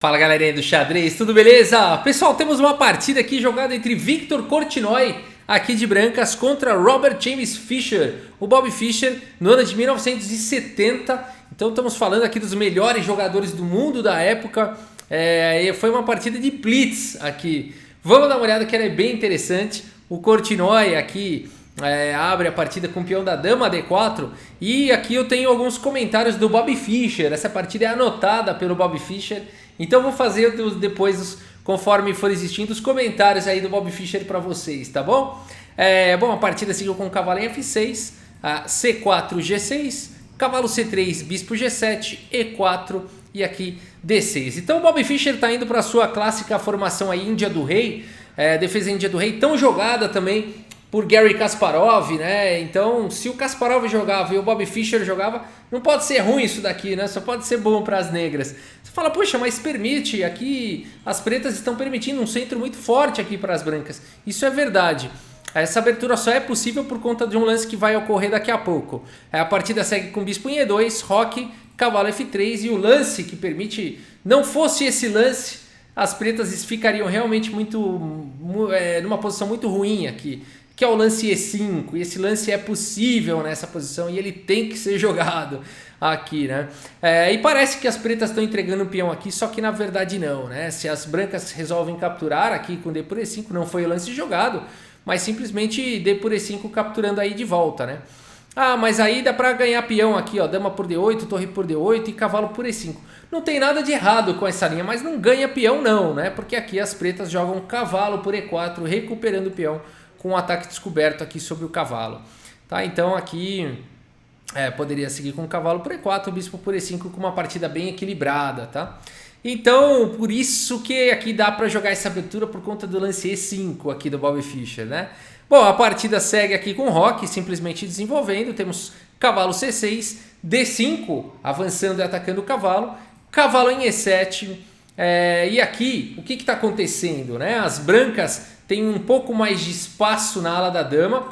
Fala galerinha do xadrez, tudo beleza? Pessoal, temos uma partida aqui jogada entre Victor Korchnoi, aqui de brancas, contra Robert James Fischer, o Bob Fischer, no ano de 1970. Então estamos falando aqui dos melhores jogadores do mundo da época. Foi uma partida de blitz aqui. Vamos dar uma olhada que ela é bem interessante. O Korchnoi aqui abre a partida com o peão da dama D4. E aqui eu tenho alguns comentários do Bob Fischer. Essa partida é anotada pelo Bob Fischer. Então vou fazer depois, conforme for existindo, os comentários aí do Bob Fischer para vocês, tá bom? A partida seguiu com o cavalo em F6, C4, G6, cavalo C3, bispo G7, E4 e aqui D6. Então o Bob Fischer está indo para a sua clássica formação aí, Índia do Rei, defesa Índia do Rei, tão jogada também por Garry Kasparov, né? Então, se o Kasparov jogava e o Bob Fischer jogava, não pode ser ruim isso daqui, né? Só pode ser bom para as negras. Você fala, poxa, mas permite, aqui as pretas estão permitindo um centro muito forte aqui para as brancas. Isso é verdade. Essa abertura só é possível por conta de um lance que vai ocorrer daqui a pouco. A partida segue com bispo em E2, roque, cavalo F3 e o lance que permite, não fosse esse lance, as pretas ficariam realmente numa posição muito ruim aqui, que é o lance E5, e esse lance é possível nessa posição e ele tem que ser jogado aqui, né? E parece que as pretas estão entregando o peão aqui, só que na verdade não, né? Se as brancas resolvem capturar aqui com D por E5, não foi o lance jogado, mas simplesmente D por E5 capturando aí de volta, né? Mas aí dá para ganhar peão aqui, ó, dama por D8, torre por D8 e cavalo por E5. Não tem nada de errado com essa linha, mas não ganha peão não, né? Porque aqui as pretas jogam cavalo por E4, recuperando o peão, com um ataque descoberto aqui sobre o cavalo, tá? Então aqui poderia seguir com o cavalo por E4, o bispo por E5 com uma partida bem equilibrada, tá? Então por isso que aqui dá para jogar essa abertura por conta do lance E5 aqui do Bob Fischer, né? Bom, a partida segue aqui com o roque simplesmente desenvolvendo, temos cavalo C6, D5 avançando e atacando o cavalo, cavalo em E7, e aqui o que está acontecendo, né? As brancas tem um pouco mais de espaço na ala da dama,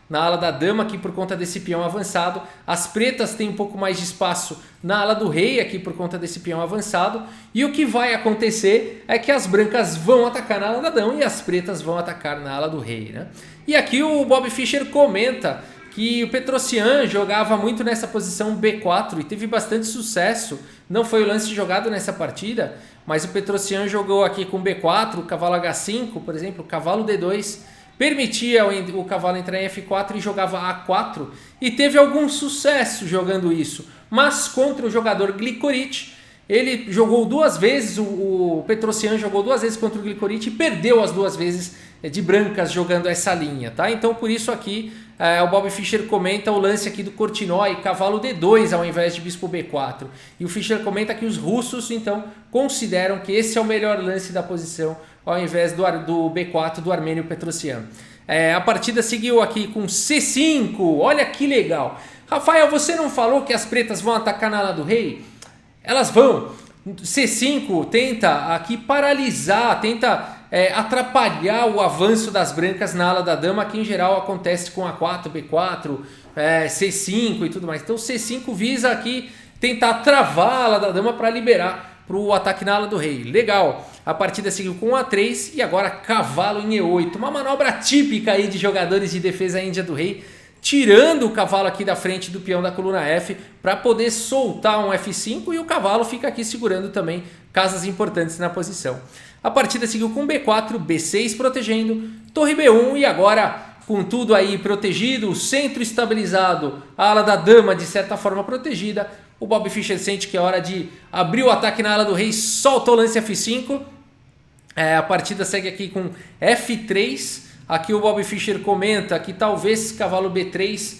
na ala da dama aqui por conta desse peão avançado. As pretas têm um pouco mais de espaço na ala do rei aqui por conta desse peão avançado. E o que vai acontecer é que as brancas vão atacar na ala da dama e as pretas vão atacar na ala do rei, né? E aqui o Bob Fischer comenta que o Petrosyan jogava muito nessa posição B4 e teve bastante sucesso. Não foi o lance jogado nessa partida, mas o Petrosyan jogou aqui com B4, o cavalo H5, por exemplo, o cavalo D2, permitia o cavalo entrar em F4 e jogava A4 e teve algum sucesso jogando isso. Mas contra o jogador Gligoric, ele jogou duas vezes, o Petrosyan jogou duas vezes contra o Gligoric e perdeu as duas vezes de brancas jogando essa linha, tá? Então por isso aqui o Bob Fischer comenta o lance aqui do Korchnoi, cavalo D2 ao invés de bispo B4. E o Fischer comenta que os russos então consideram que esse é o melhor lance da posição ao invés do B4 do Armênio Petrosyan. A partida seguiu aqui com C5, olha que legal. Rafael, você não falou que as pretas vão atacar na ala do rei? Elas vão. C5 tenta aqui paralisar, tenta atrapalhar o avanço das brancas na ala da dama, que em geral acontece com A4, B4, C5 e tudo mais. Então C5 visa aqui tentar travar a ala da dama para liberar para o ataque na ala do rei. Legal. A partida seguiu com A3 e agora cavalo em E8. Uma manobra típica aí de jogadores de defesa índia do rei, tirando o cavalo aqui da frente do peão da coluna F para poder soltar um F5 e o cavalo fica aqui segurando também casas importantes na posição. A partida seguiu com B4, B6 protegendo, torre B1 e agora com tudo aí protegido, o centro estabilizado, a ala da dama de certa forma protegida, o Bob Fischer sente que é hora de abrir o ataque na ala do rei, solta o lance F5, a partida segue aqui com F3, aqui o Bob Fischer comenta que talvez cavalo B3,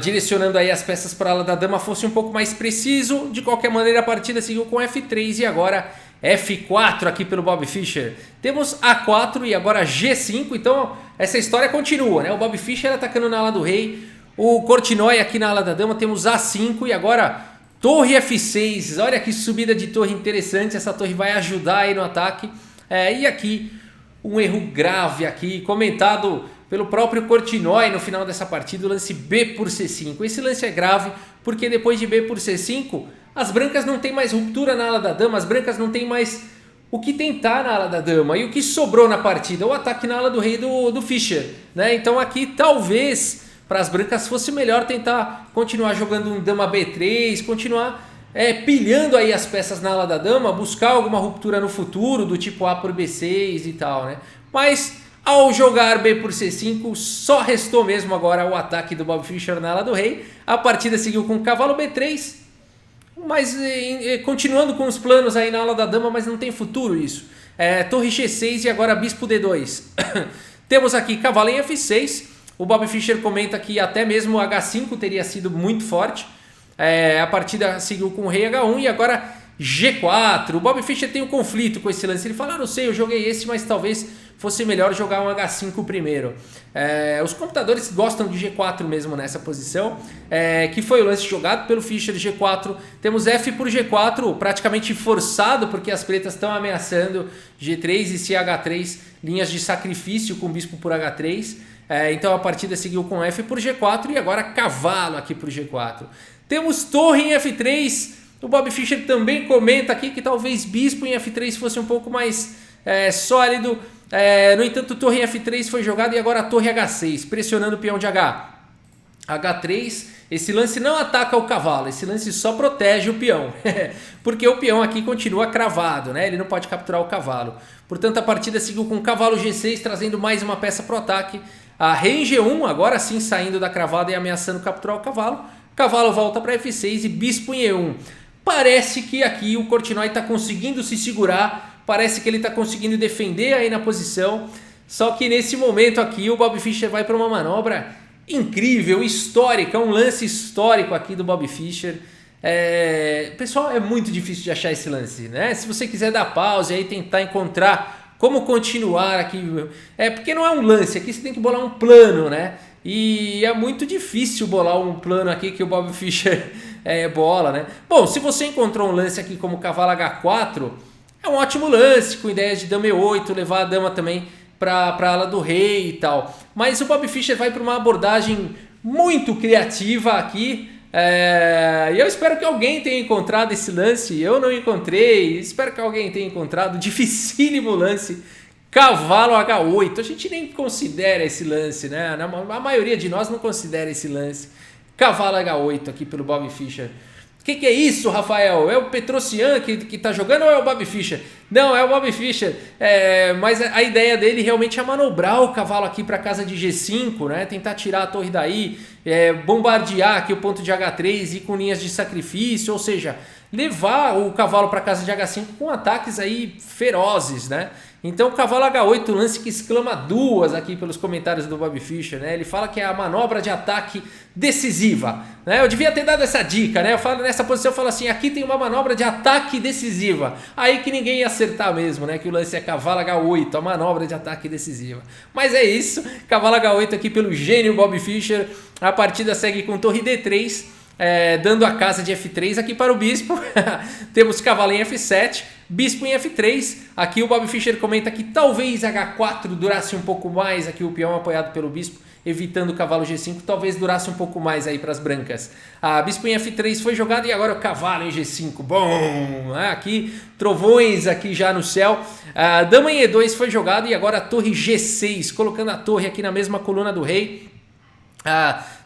direcionando aí as peças para a ala da dama, fosse um pouco mais preciso. De qualquer maneira a partida seguiu com F3 e agora F4 aqui pelo Bob Fischer. Temos A4 e agora G5, então essa história continua, né? O Bob Fischer atacando na ala do rei, o Korchnoi aqui na ala da dama, temos A5 e agora torre F6. Olha que subida de torre interessante, essa torre vai ajudar aí no ataque. E aqui um erro grave aqui, comentado pelo próprio Korchnoi no final dessa partida, o lance B por C5. Esse lance é grave porque depois de B por C5, as brancas não tem mais ruptura na ala da dama, as brancas não tem mais o que tentar na ala da dama. E o que sobrou na partida? O ataque na ala do rei do Fischer, né? Então aqui talvez para as brancas fosse melhor tentar continuar jogando um dama B3, continuar pilhando aí as peças na ala da dama, buscar alguma ruptura no futuro, do tipo A por B6 e tal, né? Mas ao jogar B por C5, só restou mesmo agora o ataque do Bob Fischer na ala do rei. A partida seguiu com cavalo B3, mas continuando com os planos aí na ala da dama, mas não tem futuro isso. Torre G6 e agora bispo D2. Temos aqui cavalo em F6. O Bob Fischer comenta que até mesmo H5 teria sido muito forte. A partida seguiu com o rei H1 e agora G4. O Bob Fischer tem um conflito com esse lance. Ele fala, não sei, eu joguei esse, mas talvez fosse melhor jogar um H5 primeiro. Os computadores gostam de G4 mesmo nessa posição, que foi o lance jogado pelo Fischer. G4, temos F por G4 praticamente forçado, porque as pretas estão ameaçando G3 e se H3, linhas de sacrifício com bispo por H3. Então a partida seguiu com F por G4 e agora cavalo aqui por G4. Temos torre em F3. O Bob Fischer também comenta aqui que talvez bispo em F3 fosse um pouco mais sólido. No entanto, torre em F3 foi jogado e agora a torre H6, pressionando o peão de H3. Esse lance não ataca o cavalo, esse lance só protege o peão, porque o peão aqui continua cravado, né? Ele não pode capturar o cavalo. Portanto, a partida seguiu com cavalo G6, trazendo mais uma peça para o ataque. A rei em G1, agora sim saindo da cravada e ameaçando capturar o cavalo. Cavalo volta para F6 e bispo em E1. Parece que aqui o Korchnoi está conseguindo se segurar, parece que ele está conseguindo defender aí na posição. Só que nesse momento aqui o Bob Fischer vai para uma manobra incrível, histórica, um lance histórico aqui do Bob Fischer. Pessoal, é muito difícil de achar esse lance, né? Se você quiser dar pausa e aí tentar encontrar como continuar aqui, porque não é um lance, aqui você tem que bolar um plano, né? E é muito difícil bolar um plano aqui que o Bob Fischer bola, né? Bom, se você encontrou um lance aqui como cavalo H4, é um ótimo lance, com ideias de dama E8, levar a dama também para a ala do rei e tal. Mas o Bob Fischer vai para uma abordagem muito criativa aqui. E eu espero que alguém tenha encontrado esse lance. Eu não encontrei, espero que alguém tenha encontrado. Dificílimo lance. Cavalo H8, a gente nem considera esse lance, né? A maioria de nós não considera esse lance. Cavalo H8 aqui pelo Bob Fischer. O que é isso, Rafael? É o Petrosian que tá jogando ou é o Bob Fischer? Não, é o Bob Fischer. Mas a ideia dele realmente é manobrar o cavalo aqui para casa de G5, né? Tentar tirar a torre daí, bombardear aqui o ponto de H3 e com linhas de sacrifício, ou seja, levar o cavalo para casa de H5 com ataques aí ferozes, né? Então o cavalo H8, lance que exclama duas aqui pelos comentários do Bob Fischer, né? Ele fala que é a manobra de ataque decisiva, né? Eu devia ter dado essa dica, né? Eu falo nessa posição, eu falo assim, aqui tem uma manobra de ataque decisiva. Aí que ninguém ia acertar mesmo, né? Que o lance é cavalo H8, a manobra de ataque decisiva. Mas é isso, cavalo H8 aqui pelo gênio Bob Fischer. A partida segue com torre D3, dando a casa de F3 aqui para o bispo. Temos cavalo em F7, bispo em F3. Aqui o Bob Fischer comenta que talvez H4 durasse um pouco mais, aqui o peão apoiado pelo bispo, evitando o cavalo G5, talvez durasse um pouco mais aí para as brancas. A bispo em F3 foi jogado e agora o cavalo em G5. Bom, aqui trovões aqui já no céu. A dama em E2 foi jogado e agora a torre G6, colocando a torre aqui na mesma coluna do rei.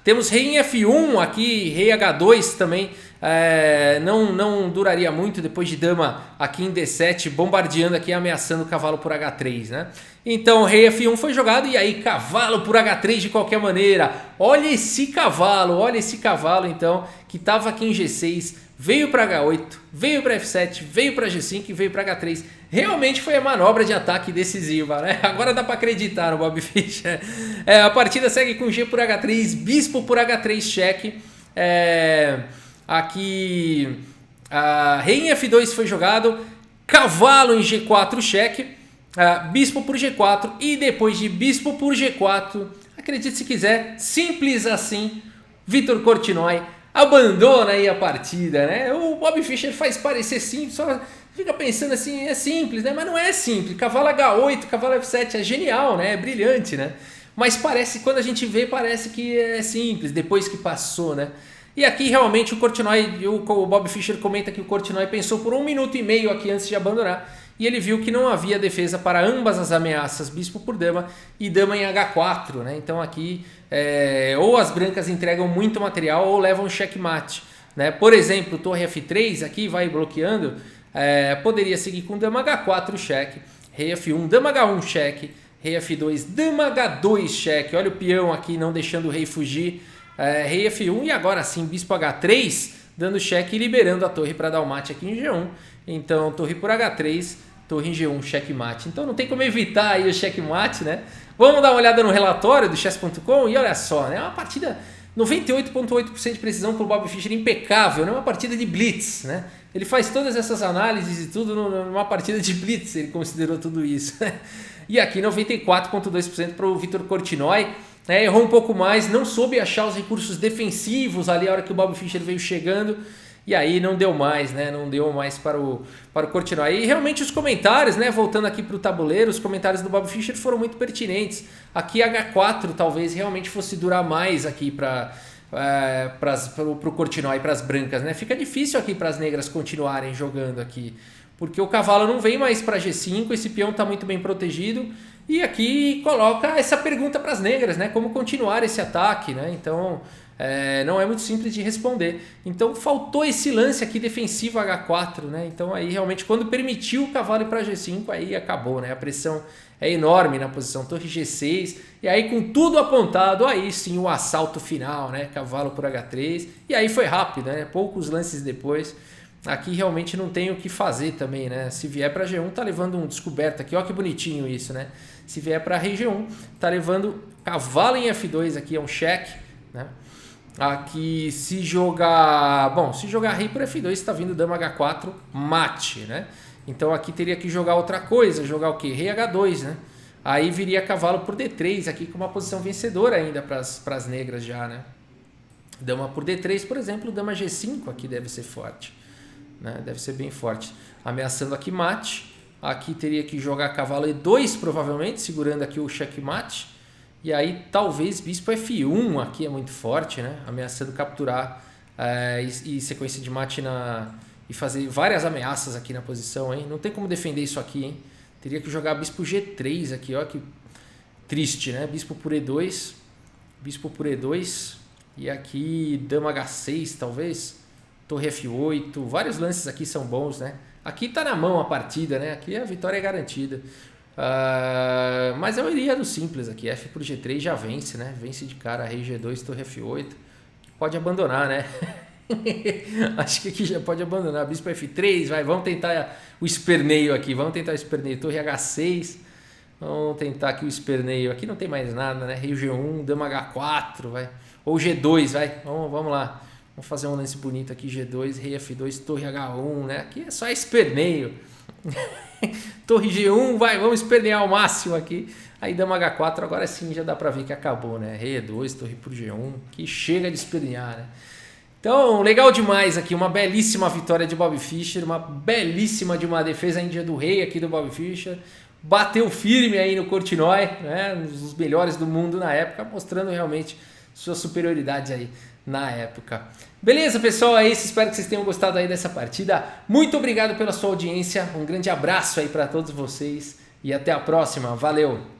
Temos rei em F1 aqui, rei H2 também, não duraria muito depois de dama aqui em D7, bombardeando aqui, ameaçando o cavalo por H3, né? Então rei F1 foi jogado e aí cavalo por H3 de qualquer maneira. Olha esse cavalo então, que estava aqui em G6, veio para H8, veio para F7, veio para G5 e veio para H3. Realmente foi a manobra de ataque decisiva, né? Agora dá para acreditar no Bob Fischer. A partida segue com G por H3, bispo por H3 cheque. Aqui rei em F2 foi jogado, cavalo em G4 cheque, bispo por G4 e depois de bispo por G4, acredite se quiser, simples assim, Vitor Korchnoi abandona aí a partida, né? O Bob Fischer faz parecer simples, só fica pensando assim, é simples, né? Mas não é simples. Cavalo H8, cavalo F7 é genial, né? É brilhante, né? Mas parece, quando a gente vê, parece que é simples, depois que passou, né? E aqui realmente o Korchnoi, o Bob Fischer comenta que o Korchnoi pensou por 1 minuto e meio aqui antes de abandonar. E ele viu que não havia defesa para ambas as ameaças, bispo por dama e dama em H4. Né? Então aqui ou as brancas entregam muito material ou levam checkmate. Né? Por exemplo, torre F3 aqui vai bloqueando, poderia seguir com dama H4 cheque, rei F1, dama H1 cheque, rei F2, dama H2 cheque. Olha o peão aqui não deixando o rei fugir, rei F1 e agora sim bispo H3 dando cheque e liberando a torre para dar o mate aqui em G1. Então torre por H3, torre em G1, checkmate. Então não tem como evitar aí o checkmate, né? Vamos dar uma olhada no relatório do chess.com e olha só, né? É uma partida 98,8% de precisão para o Bob Fischer, impecável, né? Uma partida de blitz, né? Ele faz todas essas análises e tudo numa partida de blitz, ele considerou tudo isso. E aqui 94,2% para o Viktor Korchnoi, errou um pouco mais, não soube achar os recursos defensivos ali a hora que o Bob Fischer veio chegando. E aí não deu mais, né? Não deu mais para o Korchnoi. E realmente os comentários, né? Voltando aqui para o tabuleiro, os comentários do Bob Fischer foram muito pertinentes. Aqui H4 talvez realmente fosse durar mais aqui para o Korchnoi e para as brancas, né? Fica difícil aqui para as negras continuarem jogando aqui. Porque o cavalo não vem mais para G5, esse peão está muito bem protegido. E aqui coloca essa pergunta para as negras, né? Como continuar esse ataque, né? Então... não é muito simples de responder. Então faltou esse lance aqui defensivo H4, né? Então aí realmente quando permitiu o cavalo ir para G5, aí acabou, né? A pressão é enorme na posição, torre G6, e aí com tudo apontado, aí sim o assalto final, né? Cavalo por H3, e aí foi rápido, né? Poucos lances depois. Aqui realmente não tem o que fazer também, né? Se vier para G1 tá levando um descoberto aqui, ó que bonitinho isso, né? Se vier para rei G1 tá levando cavalo em F2 aqui, é um cheque, né? Aqui se jogar rei por F2 está vindo dama H4 mate, né? Então aqui teria que jogar outra coisa, jogar o que? Rei H2, né? Aí viria cavalo por D3 aqui com uma posição vencedora ainda para as negras já, né? Dama por D3, por exemplo, dama G5 aqui deve ser forte, né? Deve ser bem forte. Ameaçando aqui mate, aqui teria que jogar cavalo E2 provavelmente, segurando aqui o checkmate. E aí talvez bispo F1 aqui é muito forte, né? Ameaçando capturar e sequência de mate e fazer várias ameaças aqui na posição, hein? Não tem como defender isso aqui, hein? Teria que jogar bispo G3 aqui, ó, que triste, né? Bispo por E2, e aqui dama H6 talvez, torre F8, vários lances aqui são bons, né? Aqui tá na mão a partida, né? Aqui a vitória é garantida. Mas eu iria do simples aqui, F por G3 já vence, né? Vence de cara, rei G2, torre F8. Pode abandonar, né? Acho que aqui já pode abandonar. Bispo F3, vamos tentar o esperneio aqui. Vamos tentar o esperneio. Torre H6. Vamos tentar aqui o esperneio. Aqui não tem mais nada, né? Rei G1, dama H4, vai. Ou G2, vai. Vamos lá. Vamos fazer um lance bonito aqui, G2, rei F2, torre H1, né? Aqui é só esperneio. Torre G1, vamos espernear ao máximo aqui. Aí dama H4, agora sim já dá pra ver que acabou, né? Rei E2, torre por G1, que chega de espernear, né? Então, legal demais aqui, uma belíssima vitória de Bob Fischer, uma belíssima de uma defesa índia do rei aqui do Bob Fischer. Bateu firme aí no Korchnoi, né? Um dos melhores do mundo na época, mostrando realmente sua superioridade aí na época. Beleza, pessoal? É isso. Espero que vocês tenham gostado aí dessa partida. Muito obrigado pela sua audiência. Um grande abraço aí para todos vocês e até a próxima. Valeu!